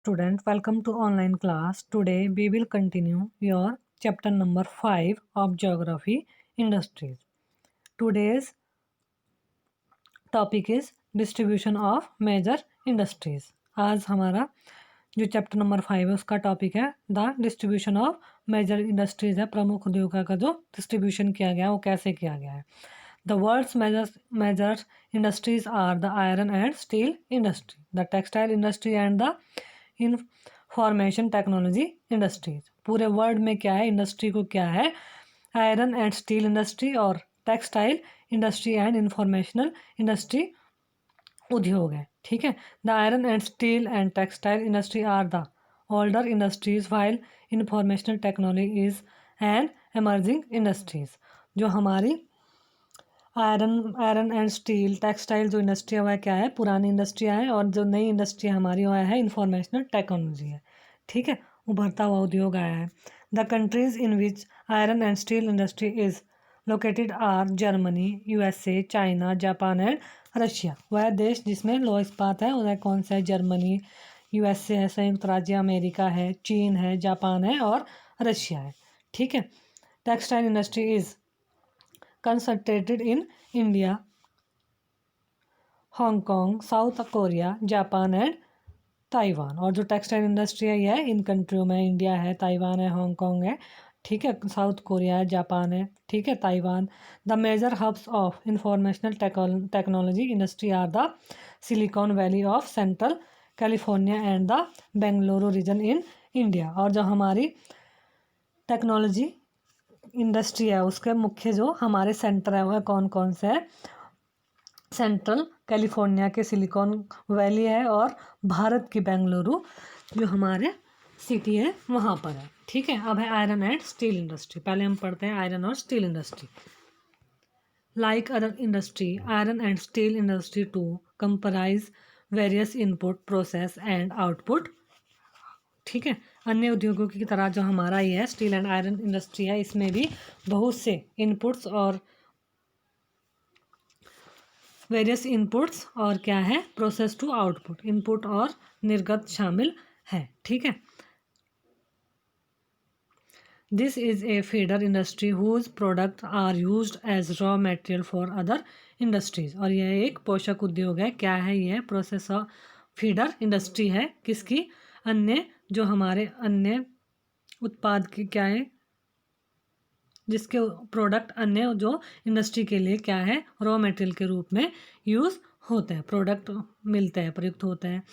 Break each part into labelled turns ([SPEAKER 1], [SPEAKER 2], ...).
[SPEAKER 1] student, welcome to online class. Today we will continue your chapter number 5 of Geography Industries. Today's topic is distribution of major industries. आज हमारा जो chapter number 5 है उसका topic है the distribution of major industries है, प्रमुख उद्योगों का जो डिस्ट्रीब्यूशन किया गया है वो कैसे किया गया है. The world's major industries are the iron and steel industry, the textile industry and the information technology industries. पूरे वर्ल्ड में क्या है, इंडस्ट्री को क्या है, आयरन एंड स्टील इंडस्ट्री और textile industry and informational industry उद्योग है. ठीक है. The iron and steel and textile industry are the older industries while informational technology is and emerging industries. जो हमारी आयरन एंड स्टील टेक्सटाइल जो industry है वह क्या है, पुरानी इंडस्ट्रियाँ हैं, और जो नई इंडस्ट्री हमारी वह है इंफॉर्मेशनल टेक्नोलॉजी है. ठीक है. उभरता हुआ उद्योग आया है. The countries in which iron and steel industry is located are Germany, USA, China, Japan and Russia. वह देश जिसमें लौह इस्पात है वह कौन सा है, जर्मनी, यूएसए है, संयुक्त राज्य अमेरिका है, चीन है, जापान है और रशिया है. ठीक है. Textile industry is concentrated in India, Hong Kong, south Korea, Japan and Taiwan. और जो टेक्सटाइल इंडस्ट्री है यह इन कंट्रियों में इंडिया है, ताइवान है, हांगकांग है, ठीक है, साउथ कोरिया है, जापान है, ठीक है, Taiwan. The major hubs of informational technology industry are the Silicon Valley of central California and the Bengaluru region in India. और जो हमारी टेक्नोलॉजी इंडस्ट्री है उसके मुख्य जो हमारे सेंटर है वह कौन कौन से है, सेंट्रल कैलिफोर्निया के सिलिकॉन वैली है और भारत की बेंगलुरु जो हमारे सिटी है वहाँ पर है. ठीक है. अब है आयरन एंड स्टील इंडस्ट्री. पहले हम पढ़ते हैं आयरन और steel industry. Like other industry, iron and steel industry to comprise various input, process and output. ठीक है. अन्य उद्योगों की तरह जो हमारा ये है स्टील एंड आयरन इंडस्ट्री है इसमें भी बहुत से इनपुट्स और वेरियस इनपुट्स और क्या है, प्रोसेस टू आउटपुट, इनपुट और निर्गत शामिल है. ठीक है. This is a feeder industry whose product are used as raw material for other industries. और यह एक पोषक उद्योग है. क्या है यह, प्रोसेस ऑफ फीडर इंडस्ट्री है किसकी, अन्य जो हमारे अन्य उत्पाद की क्या है, जिसके प्रोडक्ट अन्य जो इंडस्ट्री के लिए क्या है रॉ मटेरियल के रूप में यूज़ होते हैं, प्रोडक्ट मिलते हैं, प्रयुक्त होते हैं.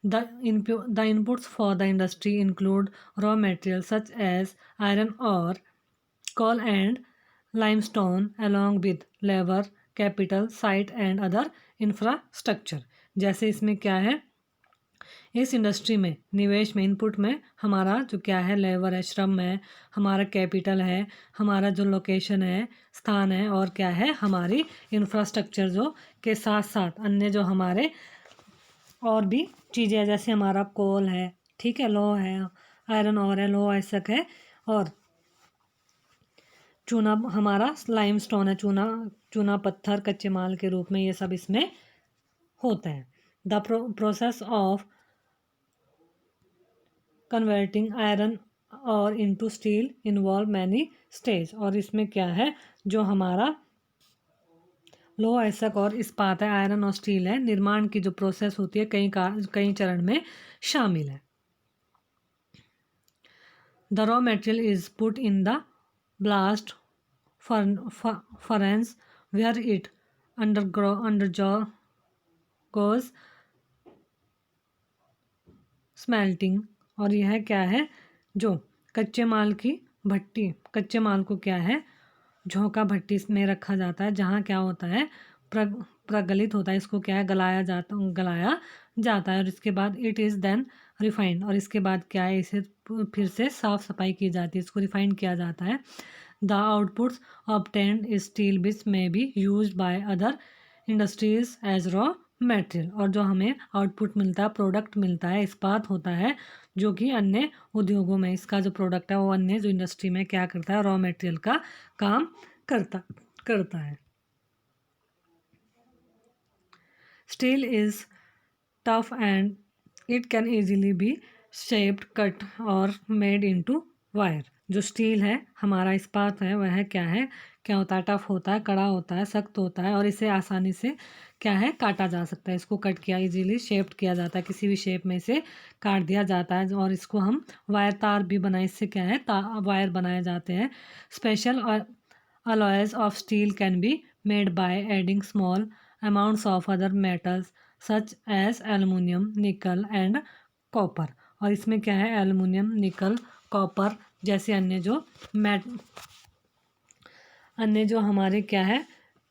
[SPEAKER 1] The inputs for the industry include raw material such as iron और coal and limestone along with labor, capital, site and other infrastructure. जैसे इसमें क्या है, इस इंडस्ट्री में निवेश में इनपुट में हमारा जो क्या है लेबर है, श्रम है, हमारा कैपिटल है, हमारा जो लोकेशन है, स्थान है, और क्या है हमारी इंफ्रास्ट्रक्चर जो के साथ साथ अन्य जो हमारे और भी चीज़ें हैं, जैसे हमारा कोल है, ठीक है, लो है, आयरन और है, लो आयसक है, और चूना हमारा लाइमस्टोन है, चूना पत्थर कच्चे माल के रूप में ये सब इसमें होता है. The process of converting iron ore into steel involve many stage. और इसमें क्या है, जो हमारा लोह अयस्क और इस्पात है, आयरन और स्टील है, निर्माण की जो प्रोसेस होती है कई चरण में शामिल है. The raw material is put in the blast furnace where it undergoes smelting. और यह क्या है, जो कच्चे माल की भट्टी, कच्चे माल को क्या है झोंका भट्टी में रखा जाता है जहाँ क्या होता है प्रगलित होता है, इसको क्या है गलाया जाता है और इसके बाद इट इज़ देन रिफाइंड. और इसके बाद क्या है इसे फिर से साफ़ सफाई की जाती है, इसको रिफाइंड किया जाता है. The outputs obtained steel which may be used by other industries as raw material. और जो हमें आउटपुट मिलता है, प्रोडक्ट मिलता है, इस्पात होता है जो कि अन्य उद्योगों में इसका जो प्रोडक्ट है वो अन्य जो इंडस्ट्री में क्या करता है, रॉ मटेरियल का काम करता है. Steel is tough and it can easily B shaped, cut और मेड इनटू वायर। जो स्टील है हमारा इस्पात है वह क्या है, क्या होता है, टफ होता है, कड़ा होता है, सख्त होता है और इसे आसानी से क्या है काटा जा सकता है। इसको कट किया इजीली शेप्ड किया जाता है, किसी भी शेप में इसे काट दिया जाता है और इसको हम वायर तार भी बनाए, इससे क्या है वायर बनाए जाते हैं। Special alloys of steel can be made by adding small amounts of other metals such as aluminium, nickel and copper। और इसमें क्या है एल्युमिनियम, निकल, कॉपर जैसे अन्य जो हमारे क्या है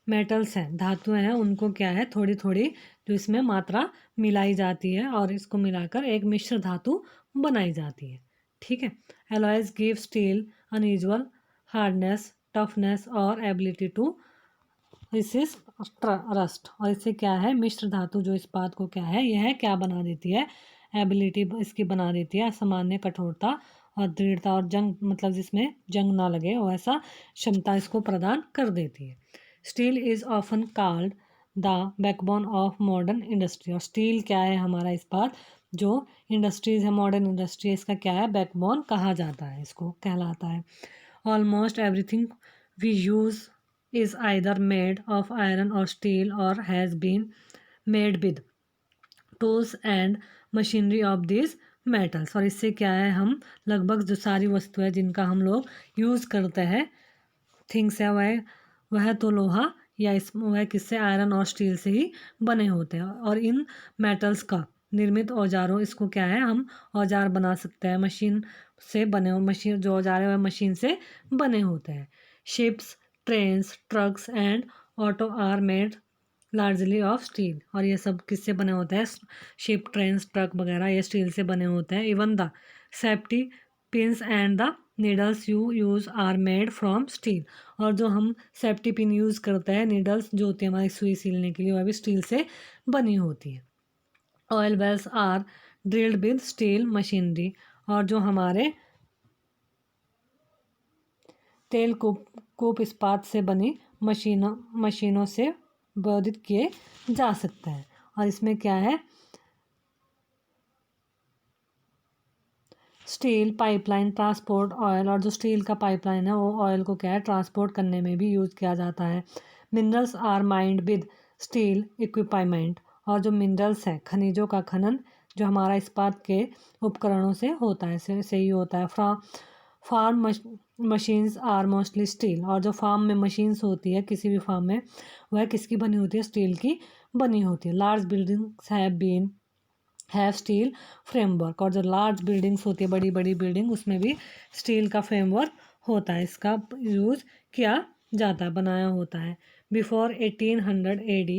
[SPEAKER 1] मेटल्स हैं, धातुएं हैं, उनको क्या है थोड़ी थोड़ी जो इसमें मात्रा मिलाई जाती है और इसको मिलाकर एक मिश्र धातु बनाई जाती है। ठीक है। Alloys give steel unusual hardness, toughness और एबिलिटी टू रेसिस्ट रस्ट। और इससे क्या है मिश्र धातु जो इस्पात को क्या है यह क्या बना देती है, एबिलिटी इसकी बना देती है, असामान्य कठोरता और दृढ़ता और जंग मतलब जिसमें जंग ना लगे वैसा क्षमता इसको प्रदान कर देती है। Steel is often called the backbone of modern industry. और स्टील क्या है हमारा इस्पात जो इंडस्ट्रीज है, मॉडर्न इंडस्ट्री, इसका क्या है बैकबोन कहा जाता है, इसको कहलाता है। Almost everything we use is either made of iron or steel or has been made with tools and machinery of these metals। और इससे क्या है हम लगभग जो सारी वस्तुएं जिनका हम लोग यूज़ करते हैं थिंग्स है वह तो लोहा या इस वह किससे आयरन और स्टील से ही बने होते हैं। और इन मेटल्स का निर्मित औजारों इसको क्या है हम औजार बना सकते हैं, मशीन से बने हो, मशीन जो औजार है वह मशीन से बने होते हैं। Ships, trains, trucks and auto are made largely of steel. और ये सब किससे बने होते हैं, शिप, ट्रेन्स, ट्रक वगैरह ये स्टील से बने होते हैं। Even the safety pins and the needles you use are made from steel. और जो हम सेफ्टी पिन यूज़ करते हैं, नीडल्स जो होती है हमारी सुई सीलने के लिए वह भी स्टील से बनी होती है। Oil wells are drilled with steel machinery. और जो हमारे तेल कूप इस्पात से बनी मशीनों से बोधित किए जा सकते हैं। और इसमें क्या है स्टील पाइपलाइन ट्रांसपोर्ट ऑयल। और जो स्टील का पाइपलाइन है वो ऑयल को क्या है ट्रांसपोर्ट करने में भी यूज़ किया जाता है। Minerals are mined with steel equipment. और जो मिनरल्स है खनिजों का खनन जो हमारा इस्पात के उपकरणों से होता है से ही होता है। Farm machines are mostly steel. और जो फार्म में मशीन्स होती है किसी भी फार्म में वह किसकी बनी होती है, स्टील की बनी होती है। Large buildings have steel framework. और जो लार्ज बिल्डिंग्स होती है बड़ी बड़ी बिल्डिंग उसमें भी स्टील का फ्रेमवर्क होता है, इसका यूज़ किया जाता है, बनाया होता है। Before 1800 AD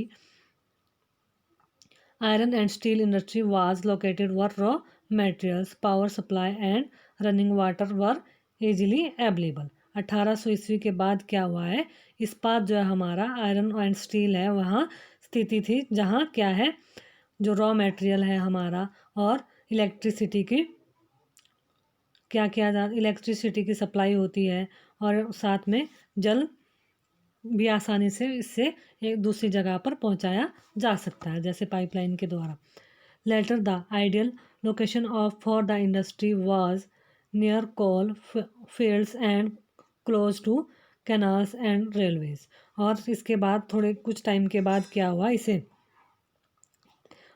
[SPEAKER 1] iron and steel industry was located where raw materials, power supply and running water were easily available। 1800 ईस्वी के बाद क्या हुआ है, इस्पात जो है हमारा आयरन एंड स्टील है वहाँ स्थिति थी जहाँ क्या है जो रॉ मटेरियल है हमारा और इलेक्ट्रिसिटी की क्या किया जा इलेक्ट्रिसिटी की सप्लाई होती है और साथ में जल भी आसानी से इससे एक दूसरी जगह पर पहुंचाया जा सकता है जैसे पाइपलाइन के द्वारा। Later the ideal location of for the industry was near coal fields and close to canals and railways. और इसके बाद थोड़े कुछ टाइम के बाद क्या हुआ, इसे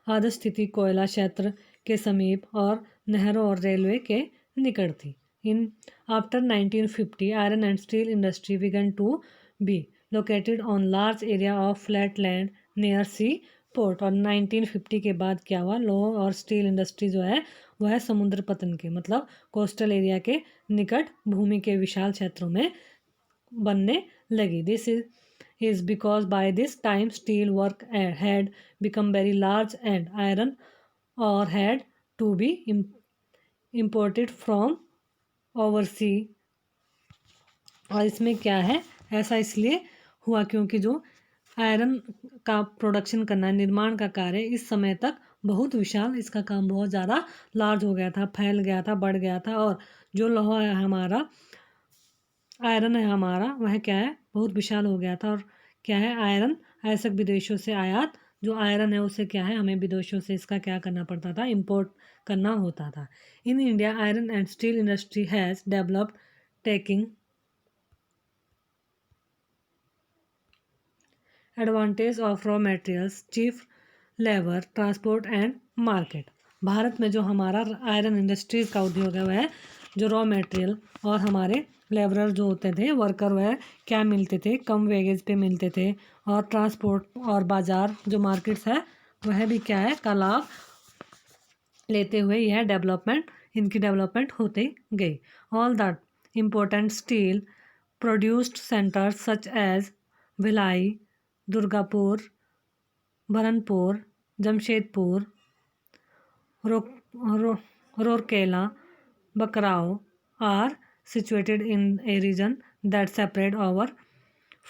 [SPEAKER 1] आदर्श स्थिति कोयला क्षेत्र के समीप और नहरों और रेलवे के निकट थी। In after 1950 iron and steel industry began to be located on large area of flat land near sea port. और 1950 के बाद क्या हुआ, लोह और स्टील इंडस्ट्री जो है वह समुद्र पतन के मतलब कोस्टल एरिया के निकट भूमि के विशाल क्षेत्रों में बनने लगी। This is because by this time steel work had become very large and iron ore had to be imported from overseas। और इसमें क्या है ऐसा इसलिए हुआ क्योंकि जो आयरन का प्रोडक्शन करना है, निर्माण का कार्य इस समय तक बहुत विशाल, इसका काम बहुत ज़्यादा लार्ज हो गया था, फैल गया था, बढ़ गया था। और जो लोहा है हमारा, आयरन है हमारा, वह क्या है बहुत विशाल हो गया था। और क्या है आयरन अयस्क विदेशों से आयात जो आयरन है उसे क्या है, हमें विदेशों से इसका क्या करना पड़ता था, इम्पोर्ट करना होता था। In India iron and steel industry has developed taking advantage of raw materials, chief labour, transport and market. Bharat में जो हमारा आयरन इंडस्ट्रीज़ का उद्योग है वह जो रॉ मटेरियल और हमारे लेबरर जो होते थे, वर्कर, वह क्या मिलते थे, कम वेजेस पे मिलते थे, और ट्रांसपोर्ट और बाज़ार जो मार्केट्स है वह भी क्या है, का लाभ लेते हुए यह डेवलपमेंट, इनकी डेवलपमेंट होती गई। All that important steel produced centers such as Bhilai, Durgapur, Burnpur, Jamshedpur, रो, रो, Rourkela, Bokaro are situated in a region that separate our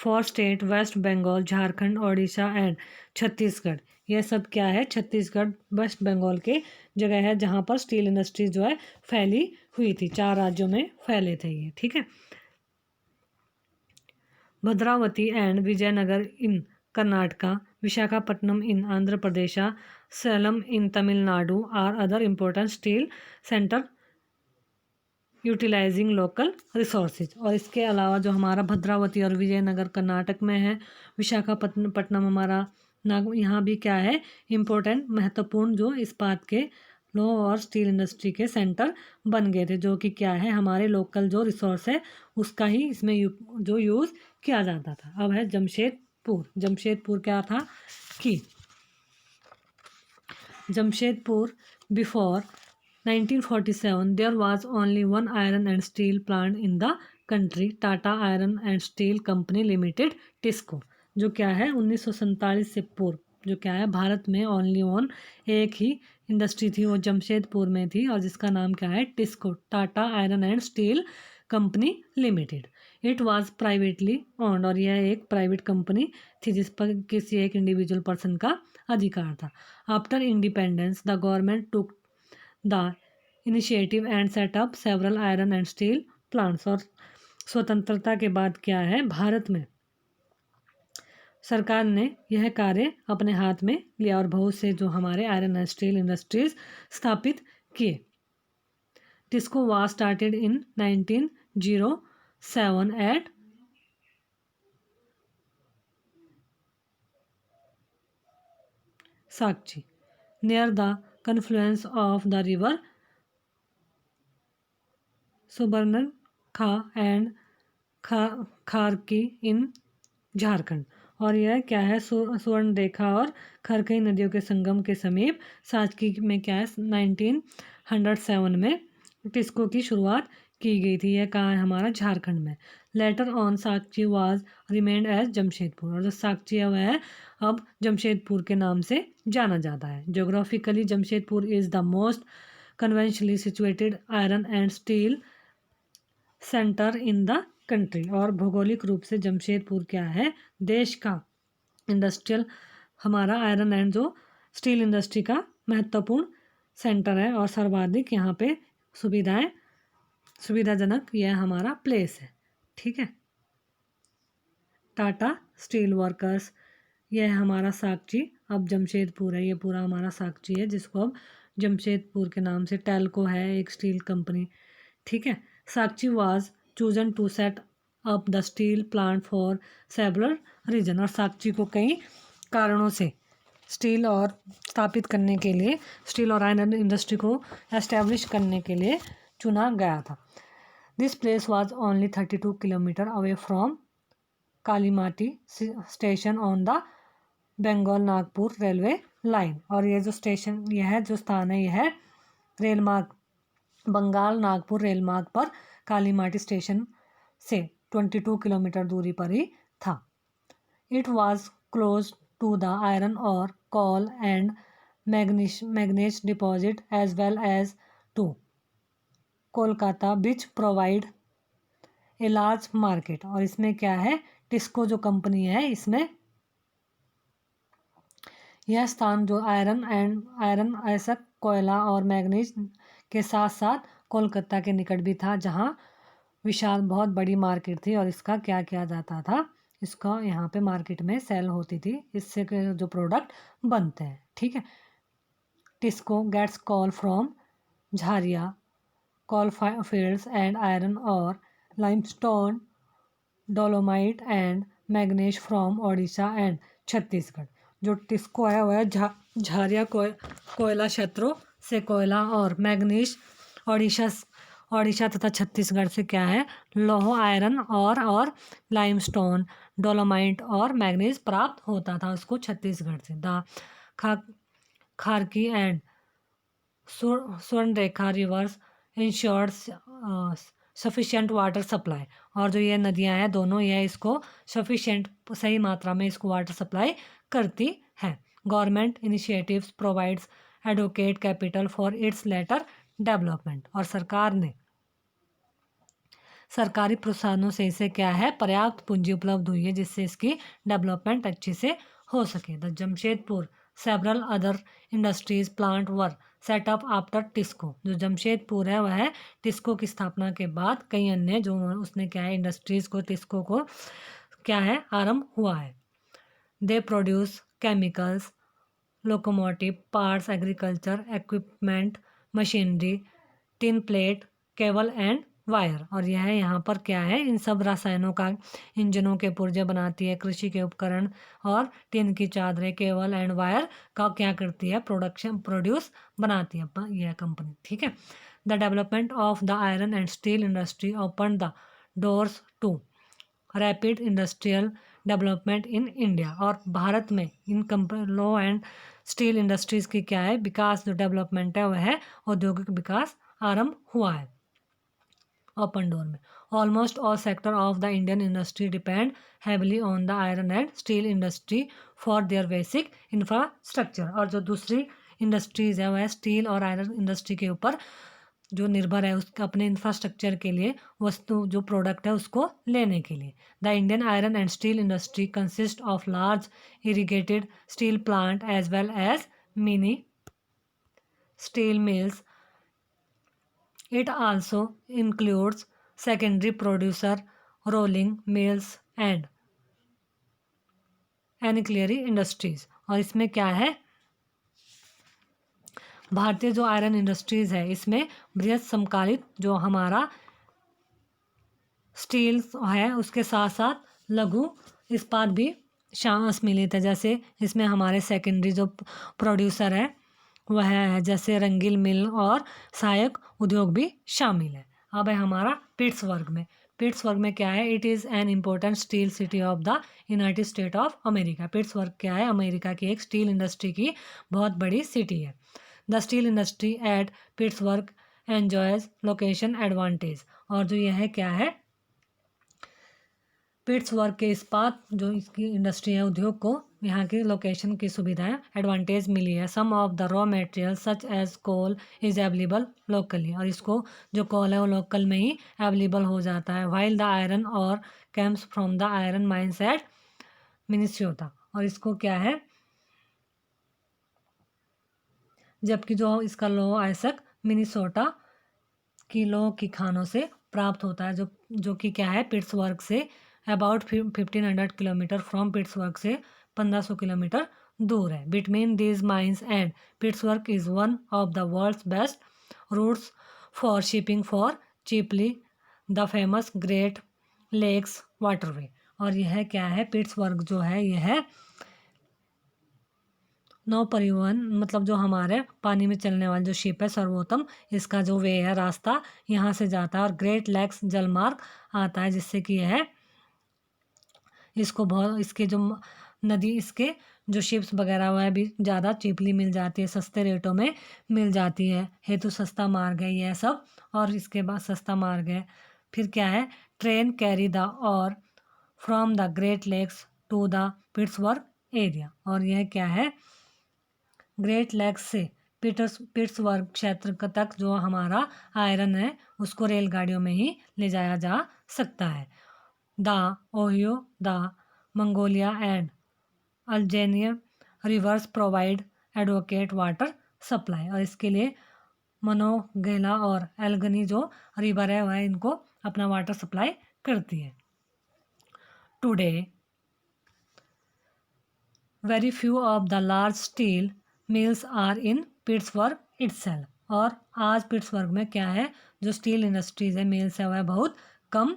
[SPEAKER 1] four state West Bengal, Jharkhand, Odisha and Chhattisgarh. यह सब क्या है, छत्तीसगढ़, वेस्ट बंगाल के जगह है जहाँ पर स्टील इंडस्ट्री जो है फैली हुई थी, 4 राज्यों में फैले थे ये, ठीक है। Bhadravati and Vijayanagar in Karnataka, Visakhapatnam in Andhra Pradesh, Salem in Tamil Nadu are other important steel center utilizing local resources. और इसके अलावा जो हमारा भद्रावती और विजयनगर कर्नाटक में है, विशाखापट्टनम हमारा यहाँ भी क्या है, इम्पोर्टेंट महत्वपूर्ण जो इस्पात के लो और स्टील इंडस्ट्री के सेंटर बन गए थे, जो कि क्या है, हमारे लोकल जो रिसोर्स है उसका ही इसमें जो यूज़ किया जाता था। अब है जमशेदपुर। जमशेदपुर क्या था कि Jamshedpur before 1947 there was only one iron and steel plant in the country, Tata iron and steel company limited, TISCO. जो क्या है 1947 से पूर्व जो क्या है, भारत में ओनली वन एक ही इंडस्ट्री थी, वो जमशेदपुर में थी, और जिसका नाम क्या है, TISCO, Tata iron and steel company limited. It was privately owned, और यह एक प्राइवेट कंपनी थी जिस पर किसी एक इंडिविजुअल पर्सन का अधिकार था। After independence the government took the initiative and setup several iron and steel plants. और स्वतंत्रता के बाद क्या है, भारत में सरकार ने यह कार्य अपने हाथ में लिया और बहुत से जो हमारे आयरन एंड स्टील इंडस्ट्रीज स्थापित किए। TISCO was started in 1907 at Sakchi near the confluence of the river Subarnarekha and Kharkai in Jharkhand. और यह क्या है, सुवर्णरेखा और खरकई नदियों के संगम के समीप साचकी में क्या है, 1907 में टिस्को की शुरुआत की गई थी। यह कहाँ है, हमारा झारखंड में। Later on Sakchi was renamed as Jamshedpur, और जो साक्षी है वह अब जमशेदपुर के नाम से जाना जाता है। Geographically Jamshedpur is the most conventionally situated iron and steel centre in the country. और भौगोलिक रूप से जमशेदपुर क्या है, देश का इंडस्ट्रियल हमारा आयरन एंड जो स्टील इंडस्ट्री का महत्वपूर्ण सेंटर है, और सर्वाधिक यहाँ पे सुविधाजनक यह हमारा प्लेस है, ठीक है। टाटा स्टील वर्कर्स, यह हमारा साक्षी अब जमशेदपुर है, ये पूरा हमारा साक्षी है जिसको अब जमशेदपुर के नाम से, टेल्को है एक स्टील कंपनी, ठीक है। Sakchi was chosen to set up the steel plant for several reason, और साक्षी को कई कारणों से स्टील और स्थापित करने के लिए, स्टील और आयरन इंडस्ट्री को एस्टेब्लिश करने के लिए चुना गया था। This place was only 32 kilometre away from Kalimati station on the Bengal Nagpur railway line. और ये जो स्टेशन, यह जो स्थान है, यह रेल मार्ग, बंगाल नागपुर रेल मार्ग पर कालीमाटी स्टेशन से 22 किलोमीटर दूरी पर ही था। It was close to the iron और coal and manganese deposit as well as to Kolkata which provide a large market. और इसमें क्या है, टिस्को जो कंपनी है, इसमें यह स्थान जो आयरन ऐसा कोयला और मैग्नीज के साथ साथ कोलकाता के निकट भी था, जहां विशाल बहुत बड़ी मार्केट थी, और इसका क्या किया जाता था, इसका यहाँ पे मार्केट में सेल होती थी, इससे जो प्रोडक्ट बनते हैं, ठीक है। TISCO gets coal from Jharia coal fields and iron ore, limestone, dolomite and manganese from Odisha and Chhattisgarh. जो टिस्को है वह झारिया कोयला क्षेत्रों से कोयला और मैग्नीज ओडिशा तथा छत्तीसगढ़ से क्या है लौह आयरन और लाइमस्टोन डोलोमाइट और मैग्नीज प्राप्त होता था उसको छत्तीसगढ़ से। The Kharkai and Swarnarekha rivers ensures sufficient water supply. और जो ये नदियां हैं दोनों ये इसको सफिशिएंट सही मात्रा में इसको वाटर सप्लाई करती है। Government initiatives provides adequate capital for its later development. और सरकार ने सरकारी प्रोत्साहनों से इसे क्या है पर्याप्त पूंजी उपलब्ध हुई है जिससे इसकी डेवलपमेंट अच्छे से हो सके। The Jamshedpur several other industries plant were set up after TISCO. जो जमशेदपुर है वह टिस्को की स्थापना के बाद कई अन्य जो उसने क्या है इंडस्ट्रीज को टिस्को को क्या है आरंभ हुआ है। They produce chemicals locomotive parts agriculture equipment machinery tin plate cable and wire. और यह यहाँ पर क्या है इन सब रसायनों का इंजनों के पुर्जे बनाती है, कृषि के उपकरण और टिन की चादरें केबल एंड वायर का क्या करती है प्रोड्यूस बनाती है यह कंपनी, ठीक है। The development of the iron and steel industry open the doors to rapid industrial development in India. और भारत में इन लॉ एंड स्टील इंडस्ट्रीज की क्या है विकास जो डेवलपमेंट है वह औद्योगिक विकास आरंभ हुआ है ओपन डोर में। Almost all sector of the Indian industry depend heavily on the iron and steel industry for their basic infrastructure. और जो दूसरी इंडस्ट्रीज है वह स्टील और आयरन इंडस्ट्री के ऊपर जो निर्भर है उसके अपने इंफ्रास्ट्रक्चर के लिए वस्तु जो प्रोडक्ट है उसको लेने के लिए। The Indian iron and steel industry consist of large इरिगेटेड steel plant as well as mini steel mills. It also includes secondary producer, rolling mills and ancillary industries। और इसमें क्या है भारतीय जो आयरन इंडस्ट्रीज है इसमें बृहत समकालिक जो हमारा स्टील है उसके साथ साथ लघु इस्पात भी सम्मिलित है। जैसे इसमें हमारे सेकेंडरी जो प्रोड्यूसर है वह है जैसे रंगील मिल और सहायक उद्योग भी शामिल है। अब है हमारा पिट्सबर्ग में क्या है it is an important steel city of the United state of America. Pittsburgh क्या है अमेरिका की एक स्टील इंडस्ट्री की बहुत बड़ी सिटी है। The steel industry at Pittsburgh enjoys location advantage. और जो यह है क्या है पिट्सबर्ग के इस्पात जो इसकी इंडस्ट्री है उद्योग को यहाँ की लोकेशन की सुविधाएं एडवांटेज मिली है। Some of the raw material such as coal is available locally. और इसको जो कोल है वो लोकल में ही अवेलेबल हो जाता है। While the iron ore comes from the iron mines at Minnesota. और इसको क्या है जबकि जो इसका लौह अयस्क मिनिसोटा की लौह की खानों से प्राप्त होता है जो कि क्या है Pittsburgh say about 1500 kilometre from Pittsburgh से 1500 किलोमीटर दूर है। Between these mines and Pittsburgh is one of the world's best routes for shipping for cheaply the famous Great Lakes waterway. और यह क्या है पिट्सबर्ग जो है यह नौ परिवहन मतलब जो हमारे पानी में चलने वाली जो शिप है सर्वोत्तम इसका जो वे है रास्ता यहाँ से जाता है और ग्रेट लेक्स जलमार्ग आता है जिससे कि यह इसको बहुत इसके जो नदी इसके जो शिप्स वगैरह वह भी ज़्यादा चीपली मिल जाती है सस्ते रेटों में मिल जाती है हेतु सस्ता मार्ग है यह सब। और इसके बाद सस्ता मार्ग है फिर क्या है train carry the ore from the Great Lakes to the Pittsburgh area. और यह क्या है ग्रेट लेक्स से पिट्सबर्ग क्षेत्र तक जो हमारा आयरन है उसको रेलगाड़ियों में ही ले जाया जा सकता है। The Ohio the Monongahela and Allegheny rivers provide adequate water supply. और इसके लिए मनोगेला और एल्गनी जो रिवर है वह इनको अपना वाटर सप्लाई करती है। Today very few of the large steel mills are in Pittsburgh itself. और आज पिट्सबर्ग में क्या है, जो स्टील इंडस्ट्रीज है, मिल्स है, वह बहुत कम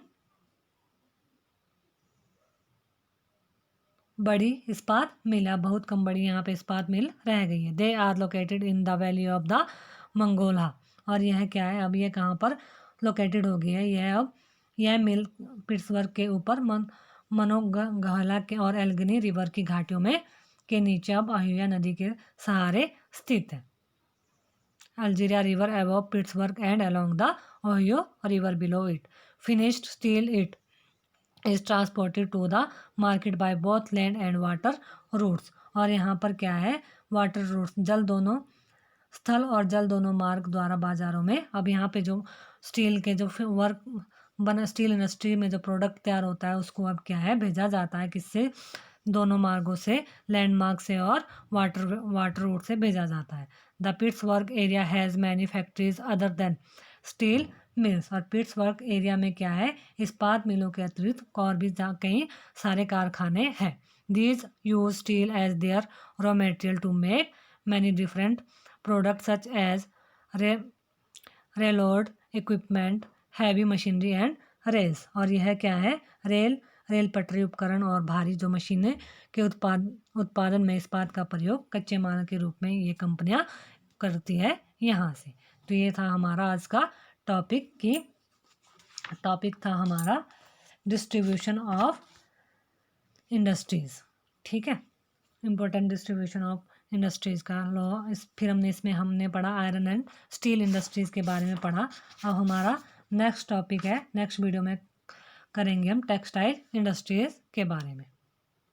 [SPEAKER 1] बड़ी इस्पात मिल है, बहुत कम बड़ी यहाँ पे इस्पात मिल रह गई है। They are located in the valley of the Monongahela. और यह क्या है, अब यह कहाँ पर लोकेटेड हो गई है, यह मिल पिट्सबर्ग के ऊपर मनोगहला के और एल्गनी रिवर की घाटियों में के नीचे अब अहिया नदी के सहारे स्थित है। अल्जीरिया river above Pittsburgh and along the Ohio river below it. Finished steel it is transported to the market by both land and water routes. और यहाँ पर क्या है, वाटर रूट्स, जल दोनों, स्थल और जल दोनों मार्ग द्वारा बाजारों में। अब यहाँ पे जो स्टील के जो वर्क बना, स्टील इंडस्ट्री में जो प्रोडक्ट तैयार होता है उसको अब क्या है, भेजा जाता है किससे, दोनों मार्गों से, लैंडमार्क से और वाटर रूट से भेजा जाता है। The Pittsburgh area has many factories other than steel mills. और पिट्सबर्ग एरिया में क्या है, इस्पात मिलों के अतिरिक्त और भी कई सारे कारखाने हैं। These use steel as their raw material to make many different product such as railroad equipment, heavy machinery and rails. और यह क्या है, रेल पटरी उपकरण और भारी जो मशीनें के उत्पादन में इस्पात का प्रयोग कच्चे माल के रूप में ये कंपनियां करती है यहाँ से। तो ये था हमारा आज का टॉपिक था हमारा डिस्ट्रीब्यूशन ऑफ इंडस्ट्रीज। ठीक है, इम्पोर्टेंट डिस्ट्रीब्यूशन ऑफ इंडस्ट्रीज़ का लॉ। फिर हमने पढ़ा आयरन एंड स्टील इंडस्ट्रीज़ के बारे में पढ़ा। अब हमारा नेक्स्ट टॉपिक है, नेक्स्ट वीडियो में करेंगे हम टेक्सटाइल इंडस्ट्रीज़ के बारे में।